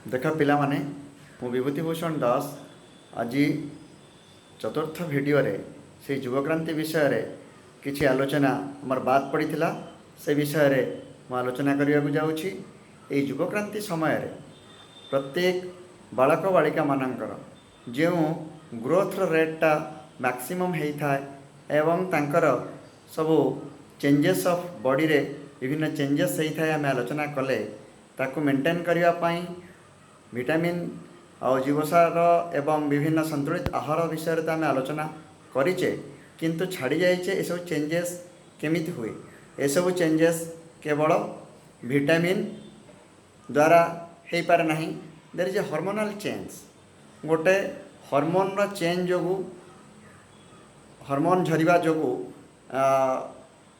देख पिला माने मु विभूतिभूषण दास आज चतुर्थ वीडियो रे से युवक्रांति विषय रे किछि आलोचना हमर बात पड़ीथिला से विषय रे मु आलोचना करने को जाऊँगी। ये युवक्रांति समय रे प्रत्येक बालक बालिका मानकर जो ग्रोथ रेटा मैक्सिमम होता है एवं तांकर सब चेंजेस ऑफ बॉडी रे विभिन्न चेंजेस होता है आम आलोचना कले ताकू मेंटेन करने विटामिन और जीवसार एवं विभिन्न संतुलित आहार विषय तो आम आलोचना करीचे किंतु छाड़ी जाइए ये सब चेंजेस केमिति हुए ये सब चेंजेस केवल विटामिन द्वारा हो पारे ना। There is a hormonal change गोटे हार्मोन चेंज जो हार्मोन झरिबा जो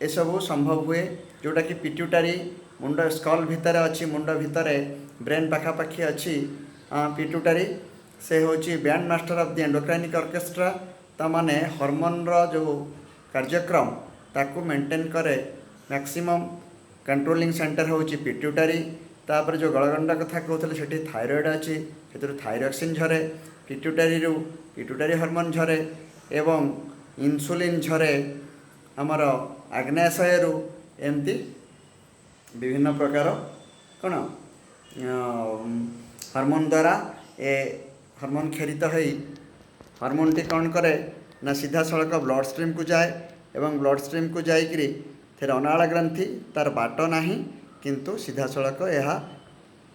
ये सब संभव हुए जोटा कि पिट्यूटारी मुंड स्कल भितर अच्छी मुंड भितर ब्रेन पाखापाखि अच्छी पिट्यूटारी से हूँ band master of the endocrinic orchestra तमाने हार्मोन जो कार्यक्रम ताकू मेंटेन करे मैक्सिमम कंट्रोलिंग सेंटर हूँ पिट्यूटारी तापर जो गलगंडा कथा कहते से थायरॉइड अच्छी से थायरॉक्सिन झरे पिट्यूटारी हार्मोन झरे एवं इंसुलिन झरे आमर आग्नेयाशय एमती विभिन्न प्रकार कौन हार्मोन द्वारा ए हार्मोन खेरित हो हार्मोन टी कौन करे ना सीधा सड़क ब्लड स्ट्रीम को जाए एवं ब्लड स्ट्रीम को जाइकरी फिर अनाड़ ग्रंथि तार बाट ना किंतु सीधा सड़क यह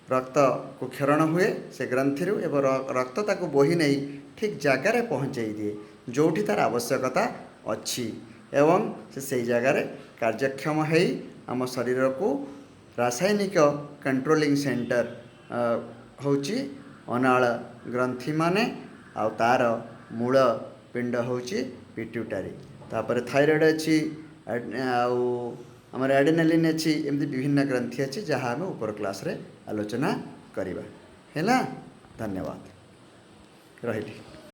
रक्त को क्षरण हुए से ग्रंथि एवं रक्त ताको बोही नहीं ठीक जगार पहुँचे दिए जोठी तार आवश्यकता अच्छी एवं से जगार कार्यक्षम हो आम शरीर को रासायनिक कंट्रोलिंग सेंटर होची अनाड़ ग्रंथि माने आ तार मूल पिंड होची पिट्यूटारी तापर थायरॉइड अच्छी आमर एड्रेनालिन अच्छी एमती विभिन्न ग्रंथि अच्छी जहाँ आम ऊपर क्लास रे आलोचना करिबा हैला। धन्यवाद रही।